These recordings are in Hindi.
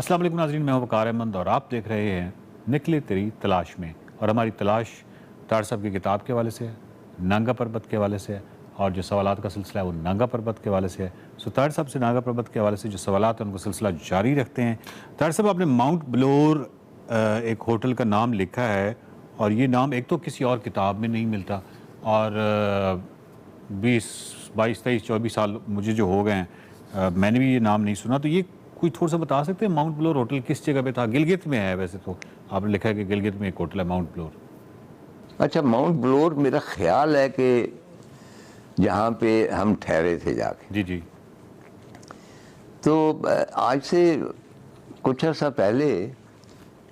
अस्सलाम वालेकुम नाज़रीन, मैं हूं वक़ार अहमद और आप देख रहे हैं निकले तेरी तलाश में। और हमारी तलाश तार साहब की किताब के हवाले से है, नांगा पर्वत के हवाले से है, और जो सवालात का सिलसिला है वो नांगा पर्वत के हवाले से है। सो तार साहब से नांगा पर्वत के हवाले से जो सवालात हैं उनको सिलसिला जारी रखते हैं। तार साहब, आपने माउंट ब्लोर एक होटल का नाम लिखा है, और ये नाम एक तो किसी और किताब में नहीं मिलता, और 22 साल मुझे जो हो गए हैं मैंने भी ये नाम नहीं सुना। तो ये कोई थोड़ा सा बता सकते हैं माउंट ब्लोर होटल किस जगह पे था? गिलगित में है वैसे तो, आपने लिखा है कि गिलगित में एक होटल है माउंट ब्लोर। अच्छा, माउंट ब्लोर मेरा ख्याल है कि जहाँ पे हम ठहरे थे जाके। जी जी। तो आज से कुछ अर्सा पहले,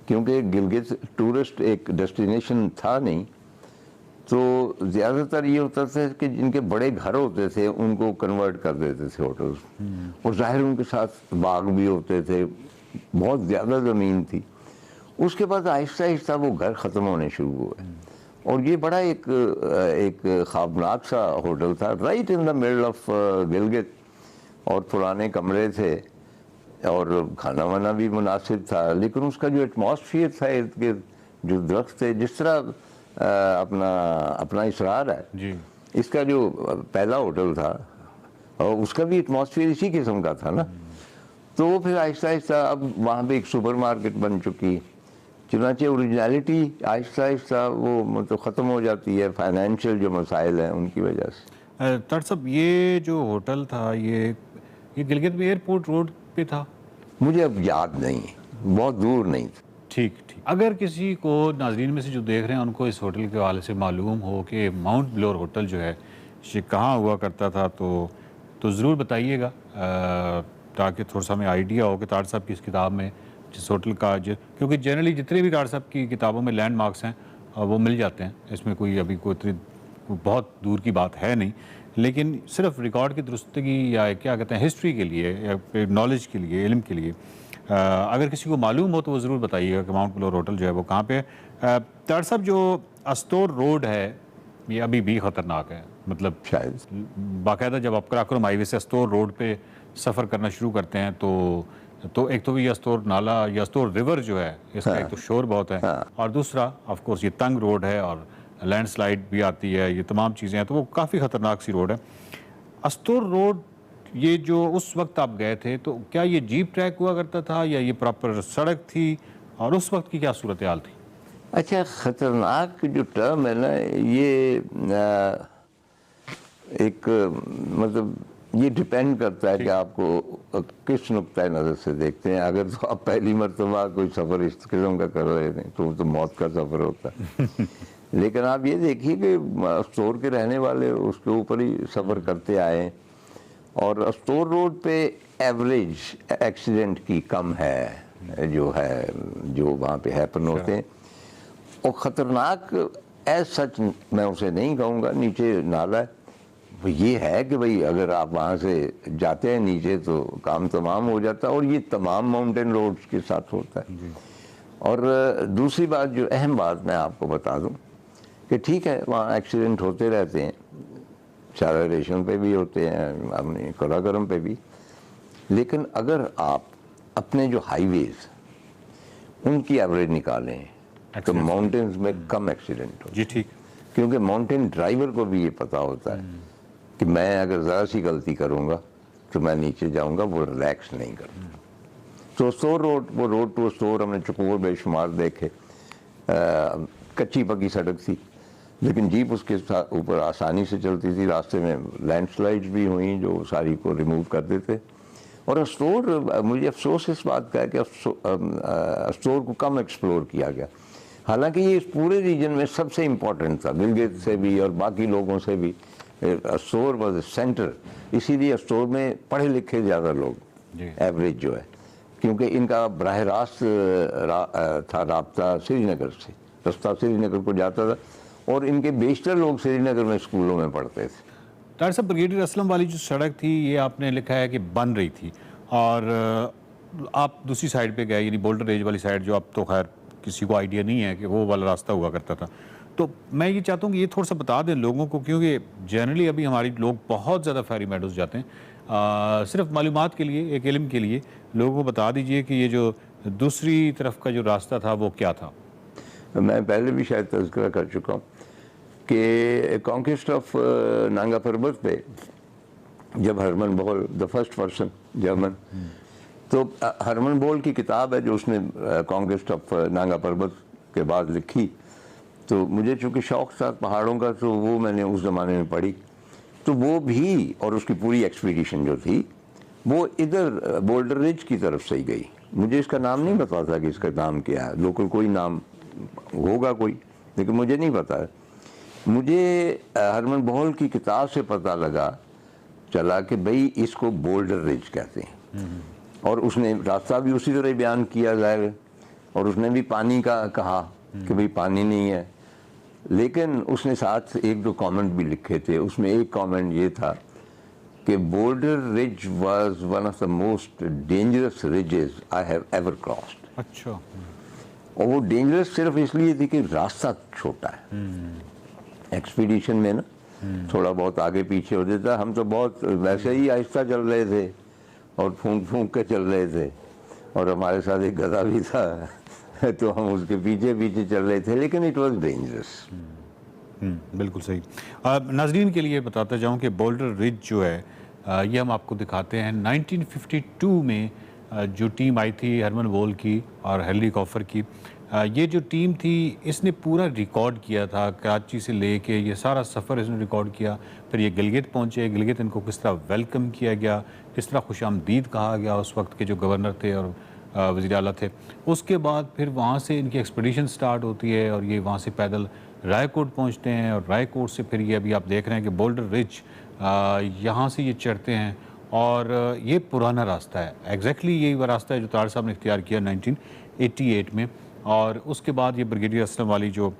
क्योंकि गिलगित टूरिस्ट एक डेस्टिनेशन था नहीं, तो ज़्यादातर ये होता था कि जिनके बड़े घर होते थे उनको कन्वर्ट कर देते थे होटल्स, और ज़ाहिर उनके साथ बाग भी होते थे, बहुत ज़्यादा ज़मीन थी। उसके बाद आहिस्ता आहिस्ता वो घर ख़त्म होने शुरू हुए, और ये बड़ा एक ख़ौफनाक सा होटल था, right in the middle of Gilgit, और पुराने कमरे थे और खाना वाना भी मुनासिब था, लेकिन उसका जो एटमॉस्फियर था इर्द गिर्द, जो दरख्त थे, जिस तरह अपना इसरार है जी। इसका जो पहला होटल था, और उसका भी एटमॉस्फियर इसी किस्म का था ना। तो वो फिर आहिस्ता आहिस्ता अब वहाँ पे एक सुपरमार्केट बन चुकी, चुनाचे ओरिजिनलिटी आहिस्ता आहिस्ता वो मतलब ख़त्म हो जाती है, फाइनेंशियल जो मसाइल हैं उनकी वजह से। तर साहब, ये जो होटल था ये गिलगित में एयरपोर्ट रोड पे था? मुझे अब याद नहीं, बहुत दूर नहीं था। ठीक ठीक। अगर किसी को नाजरीन में से जो देख रहे हैं उनको इस होटल के हवाले से मालूम हो कि माउंट ब्लोर होटल जो है ये कहाँ हुआ करता था, तो ज़रूर बताइएगा, ताकि थोड़ा सा हमें आइडिया हो कि तार साहब की इस किताब में जिस होटल का क्योंकि जनरली जितने भी तार साहब की किताबों में लैंडमार्क्स हैं वो मिल जाते हैं, इसमें कोई अभी कोई बहुत दूर की बात है नहीं, लेकिन सिर्फ रिकॉर्ड की दुरुस्तगी या क्या कहते हैं हिस्ट्री के लिए या नॉलेज के लिए, इल्म के लिए अगर किसी को मालूम हो तो वो ज़रूर बताइएगा कि माउंट ब्लोर होटल जो है वो कहाँ पे है। तार साहब, जो अस्तोर रोड है ये अभी भी ख़तरनाक है, मतलब शायद बाकायदा जब आप कराकोरम हाईवे से अस्तोर रोड पे सफ़र करना शुरू करते हैं तो एक तो ये अस्तोर नाला या अस्तोर रिवर जो है इसका एक तो शोर बहुत है, और दूसरा ऑफ कोर्स ये तंग रोड है और लैंडस्लाइड भी आती है, ये तमाम चीज़ें हैं, तो वो काफ़ी ख़तरनाक सी रोड है। अस्तोर रोड, ये जो उस वक्त आप गए थे तो क्या ये जीप ट्रैक हुआ करता था या ये प्रॉपर सड़क थी, और उस वक्त की क्या सूरत हाल थी? अच्छा, ख़तरनाक जो टर्म है ना, ये एक मतलब ये डिपेंड करता है कि आपको किस नुक्ता नज़र से देखते हैं। अगर तो आप पहली मरतबा कोई सफ़र इस किस्म का कर रहे थे तो वो तो मौत का सफ़र होता है। लेकिन आप ये देखिए कि स्टोर के रहने वाले उसके ऊपर ही सफ़र करते आए, और स्टोर रोड पे एवरेज एक्सीडेंट की कम है जो वहाँ पे हैपन होते हैं। और ख़तरनाक एज सच मैं उसे नहीं कहूँगा, नीचे नाला है, ये है कि भाई अगर आप वहाँ से जाते हैं नीचे तो काम तमाम हो जाता है, और ये तमाम माउंटेन रोड्स के साथ होता है। और दूसरी बात, जो अहम बात मैं आपको बता दूँ कि ठीक है वहाँ एक्सीडेंट होते रहते हैं, शारा रेशम पे भी होते हैं, अपने कराकोरम पे भी, लेकिन अगर आप अपने जो हाईवेज उनकी एवरेज निकालें तो माउंटेन्स में कम एक्सीडेंट हो। जी ठीक। क्योंकि माउंटेन ड्राइवर को भी ये पता होता है कि मैं अगर ज़रा सी गलती करूँगा तो मैं नीचे जाऊँगा, वो रिलैक्स नहीं करता। तो स्टोर रोड, वो रोड टू स्टोर हमने चकोर बेशुमार देखे, कच्ची पक्की सड़क थी, लेकिन जीप उसके साथ ऊपर आसानी से चलती थी। रास्ते में लैंडस्लाइड्स भी हुई जो सारी को रिमूव कर देते। और स्टोर, मुझे अफसोस इस बात का है कि स्टोर को कम एक्सप्लोर किया गया, हालांकि ये इस पूरे रीजन में सबसे इम्पोर्टेंट था, गिलगित से भी और बाकी लोगों से भी। स्टोर वॉज सेंटर, इसीलिए स्टोर में पढ़े लिखे ज़्यादा लोग एवरेज जो है, क्योंकि इनका बराह रास्त था राब्ता श्रीनगर से, रास्ता श्रीनगर को जाता था, और इनके बेशतर लोग श्रीनगर में स्कूलों में पढ़ते थे। डॉक्टर साहब, ब्रिगेडियर असलम वाली जो सड़क थी ये आपने लिखा है कि बन रही थी, और आप दूसरी साइड पे गए, यानी बोल्डर रेंज वाली साइड, जो अब तो खैर किसी को आइडिया नहीं है कि वो वाला रास्ता हुआ करता था। तो मैं ये चाहता हूँ कि ये थोड़ा सा बता दें लोगों को, क्योंकि जनरली अभी हमारी लोग बहुत ज़्यादा फेरी मेडोज़ जाते हैं। सिर्फ मालूमात के लिए, एक इल्म के लिए लोगों को बता दीजिए कि ये जो दूसरी तरफ का जो रास्ता था वो क्या था। मैं पहले भी शायद तज़किरा कर चुका हूँ कि कॉन्क्वेस्ट ऑफ नांगा पर्वत पे जब हरमन बोल द फर्स्ट पर्सन जर्मन, तो हरमन बोल की किताब है जो उसने कॉन्क्वेस्ट ऑफ नांगा पर्वत के बाद लिखी, तो मुझे चूँकि शौक़ था पहाड़ों का, तो वो मैंने उस ज़माने में पढ़ी। तो वो भी और उसकी पूरी एक्सपीडिशन जो थी वो इधर बोल्डर रिज की तरफ से ही गई। मुझे इसका नाम नहीं पता था कि इसका नाम क्या है, लोकल कोई नाम होगा कोई, लेकिन मुझे नहीं पता है। मुझे हरमन बोल की किताब से पता लगा चला कि भाई इसको बोल्डर रिज कहते हैं, और उसने रास्ता भी उसी तरह बयान किया जाएगा, और उसने भी पानी का कहा कि भाई पानी नहीं है, लेकिन उसने साथ एक दो कमेंट भी लिखे थे। उसमें एक कमेंट ये था कि boulder ridge was one of the most dangerous ridges I have ever crossed. अच्छा। और वो डेंजरस सिर्फ इसलिए थी कि रास्ता छोटा है। एक्सपीडिशन में ना थोड़ा बहुत आगे पीछे हो जाता, हम तो बहुत वैसे ही आहिस्ता चल रहे थे और फूंक फूंक के चल रहे थे, और हमारे साथ एक गधा भी था तो हम उसके पीछे पीछे चल रहे थे, लेकिन इट वाज डेंजरस। बिल्कुल सही। नाजरीन के लिए बताता जाऊं कि बोल्डर रिज जो है ये हम आपको दिखाते हैं 1952 में जो टीम आई थी हरमन बोल की और हेनरी कॉफर की, ये जो टीम थी इसने पूरा रिकॉर्ड किया था, कराची से लेके ये सारा सफ़र इसने रिकॉर्ड किया। फिर ये गिलगित पहुँचे, गिलगित इनको किस तरह वेलकम किया गया, किस तरह खुशामदीद कहा गया उस वक्त के जो गवर्नर थे और वज़ीर आला थे। उसके बाद फिर वहाँ से इनकी एक्सपीडिशन स्टार्ट होती है और ये वहाँ से पैदल रायकोट पहुँचते हैं, और रायकोट से फिर ये अभी आप देख रहे हैं कि बोल्डर रिज यहाँ से ये चढ़ते हैं, और ये पुराना रास्ता है। एग्जैक्टली यही वह रास्ता है जो तार साहब ने इख्तियार किया 1988 में, और उसके बाद ये ब्रिगेडियर असलम वाली जो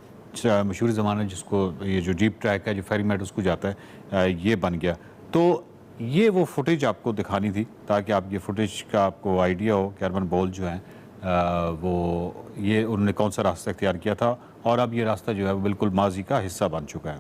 मशहूर ज़माना जिसको ये जो जीप ट्रैक है जो फेरी मेट उसको जाता है ये बन गया। तो ये वो फुटेज आपको दिखानी थी ताकि आप ये फुटेज का आपको आइडिया हो कि हरमन बोल जो हैं वो ये उन्होंने कौन सा रास्ता इख्तियार किया था, और अब ये रास्ता जो है वो बिल्कुल माजी का हिस्सा बन चुका है।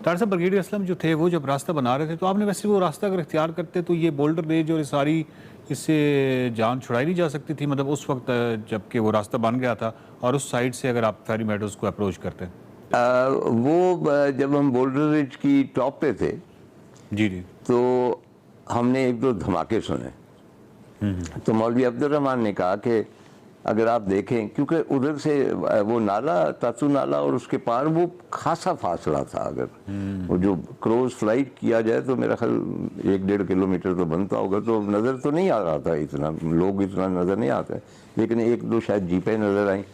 तार साहब, ब्रिगेडियर असलम जो थे वो जब रास्ता बना रहे थे तो आपने वैसे वो रास्ता अगर इख्तियार करते तो ये बोल्डर रेंज और सारी इससे जान छुड़ाई नहीं जा सकती थी, मतलब उस वक्त जबकि वो रास्ता बन गया था और उस साइड से अगर आप फेरी मेडोज़ को अप्रोच करते? वो जब हम बोल्डर रिज की टॉप पे थे जी जी, तो हमने एक दो धमाके सुने। तो मौलवी अब्दुर्रहमान ने कहा कि अगर आप देखें, क्योंकि उधर से वो नाला तातू नाला और उसके पार वो खासा फासला था, अगर वो जो क्रोज फ्लाइट किया जाए तो मेरा ख्याल 1-1.5 किलोमीटर तो बनता होगा, तो नज़र तो नहीं आ रहा था, इतना लोग इतना नज़र नहीं आते, लेकिन एक दो शायद जीपें नज़र आई।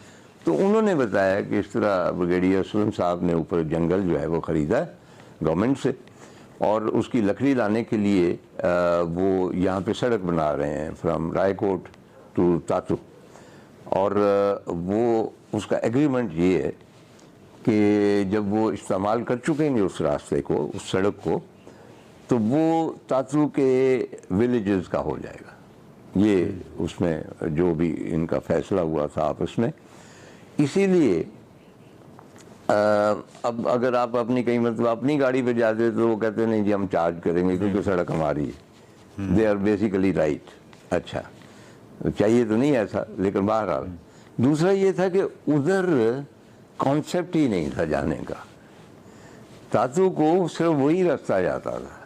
तो उन्होंने बताया कि इस तरह ब्रिगेडियर असलम साहब ने ऊपर जंगल जो है वो ख़रीदा है गवर्नमेंट से, और उसकी लकड़ी लाने के लिए वो यहाँ पे सड़क बना रहे हैं फ्रॉम रायकोट टू तातू, और वो उसका एग्रीमेंट ये है कि जब वो इस्तेमाल कर चुकेंगे उस रास्ते को, उस सड़क को, तो वो तातू के विलेजेस का हो जाएगा। ये उसमें जो भी इनका फैसला हुआ था आपस में। इसीलिए अब अगर आप अपनी कहीं मतलब अपनी गाड़ी पे जाते तो वो कहते नहीं जी हम चार्ज करेंगे क्योंकि सड़क हमारी है। They are basically right. अच्छा, चाहिए तो नहीं ऐसा, लेकिन बहरहाल दूसरा ये था कि उधर कॉन्सेप्ट ही नहीं था जाने का, तातू को सिर्फ वही रास्ता जाता था,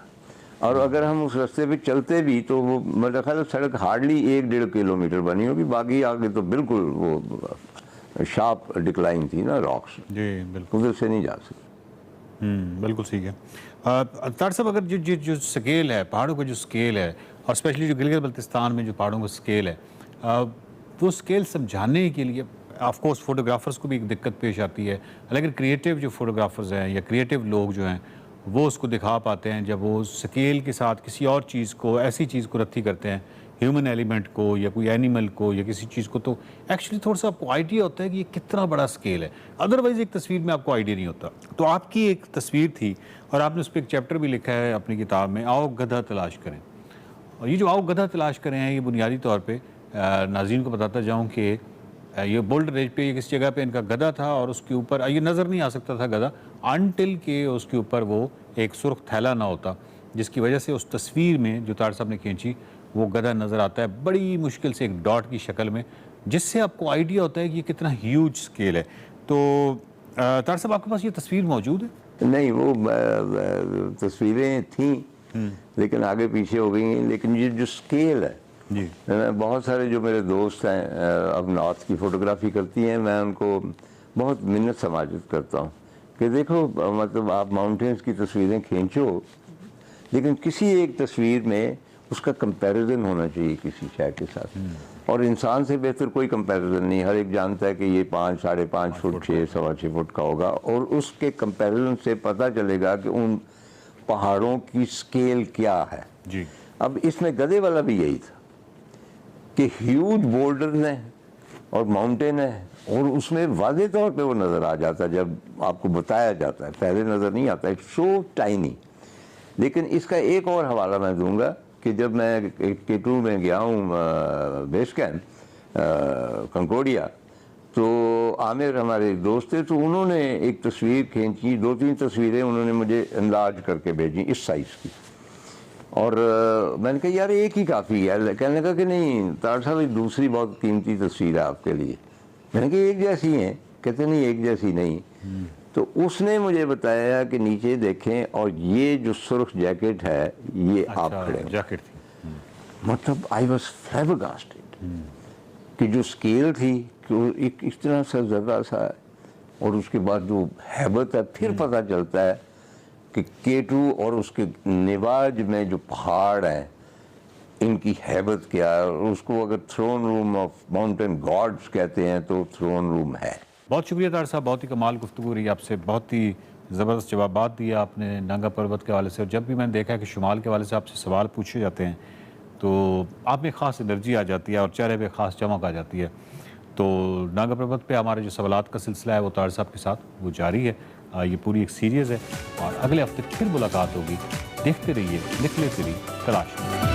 और अगर हम उस रास्ते पे चलते भी तो वो मेरा ख्याल सड़क हार्डली 1-1.5 किलोमीटर बनी होगी, बाकी आगे तो बिल्कुल वो शार्प डिक्लाइन थी ना, रॉक्स। जी बिल्कुल, उधर से नहीं जा सकते। बिल्कुल ठीक है। तार साहब, अगर जो स्केल है पहाड़ों का, जो स्केल है, और स्पेशली जो गिलगित बल्तिस्तान में जो पहाड़ों का स्केल है, वो स्केल समझाने के लिए ऑफ कोर्स फोटोग्राफर्स को भी एक दिक्कत पेश आती है, लेकिन क्रिएटिव जो फोटोग्राफर्स हैं या क्रिएटिव लोग जो हैं वो उसको दिखा पाते हैं जब वो स्केल के साथ किसी और चीज़ को, ऐसी चीज़ को रद्दी करते हैं ह्यूमन एलिमेंट को या कोई एनिमल को या किसी चीज़ को, तो एक्चुअली थोड़ा सा आपको आइडिया होता है कि ये कितना बड़ा स्केल है। अदरवाइज एक तस्वीर में आपको आइडिया नहीं होता। तो आपकी एक तस्वीर थी और आपने उस पर एक चैप्टर भी लिखा है अपनी किताब में, आओ गधा तलाश करें। और ये जो आओ गधा तलाश करें हैं, ये बुनियादी तौर पे नाज़रीन को बताता जाऊं कि ये बोल्डर एज पे किस जगह पे इनका गधा था और उसके ऊपर ये नज़र नहीं आ सकता था गधा अनटिल के उसके ऊपर वो एक सुर्ख थैला ना होता, जिसकी वजह से उस तस्वीर में जो तार साहब ने खींची वो गधा नज़र आता है बड़ी मुश्किल से एक डॉट की शक्ल में, जिससे आपको आइडिया होता है कि ये कितना ह्यूज स्केल है। तो तार साहब आपके पास ये तस्वीर मौजूद है? नहीं, वो तस्वीरें थीं लेकिन आगे पीछे हो गई हैं। लेकिन ये जो स्केल है जी, बहुत सारे जो मेरे दोस्त हैं अब नॉर्थ की फ़ोटोग्राफी करती हैं, मैं उनको बहुत मिन्नत समाजित करता हूँ कि देखो मतलब आप माउंटेन्स की तस्वीरें खींचो, लेकिन किसी एक तस्वीर में उसका कंपैरिजन होना चाहिए किसी शय के साथ। और इंसान से बेहतर कोई कंपैरिजन नहीं। हर एक जानता है कि ये 5, 5.5 फुट, 6, 6.25 फुट का होगा, और उसके कंपैरिजन से पता चलेगा कि उन पहाड़ों की स्केल क्या है जी। अब इसमें गधे वाला भी यही था कि ह्यूज बोल्डर है और माउंटेन है, और उसमें वाज़े तौर पे वो नज़र आ जाता है जब आपको बताया जाता है, पहले नज़र नहीं आता है, सो टाइनी। लेकिन इसका एक और हवाला मैं दूंगा कि जब मैं K2 में गया हूँ बेस कैंप कंकोडिया, तो आमिर हमारे दोस्त थे, तो उन्होंने एक तस्वीर खींची, 2-3 तस्वीरें उन्होंने मुझे अंदाज करके भेजी इस साइज़ की, और मैंने कहा यार एक ही काफ़ी है। कहने लगा कि नहीं तार साहब, एक दूसरी बहुत कीमती तस्वीर है आपके लिए। मैंने कहा एक जैसी हैं? कहते नहीं, एक जैसी नहीं। तो उसने मुझे बताया कि नीचे देखें और ये जो सुर्ख जैकेट है ये आप खड़े जैकेट थी। मतलब आई वॉज फ्लैबरगास्टेड कि जो स्केल थी कि वो एक इस तरह सा ज़रा सा है, और उसके बाद जो हैबत है फिर पता चलता है कि K2 और उसके निवाज में जो पहाड़ हैं इनकी हैबत क्या है। और उसको अगर throne room of mountain gods कहते हैं तो थ्रोन रूम है। बहुत शुक्रिया तार साहब, बहुत ही कमाल गुफ्तगू रही आपसे, बहुत ही ज़बरदस्त जवाबात दिया आपने नंगा पर्वत के हवाले से। और जब भी मैंने देखा कि शुमाल के हवाले से आपसे सवाल पूछे जाते हैं तो आप में ख़ास एनर्जी आ जाती है और चेहरे पे ख़ास चमक आ जाती है। तो नागा पर्वत पे हमारे जो सवालात का सिलसिला है वो तार साहब के साथ वो जारी है। ये पूरी एक सीरीज़ है और अगले हफ्ते फिर मुलाकात होगी। देखते रहिए निकले तेरी तलाश में।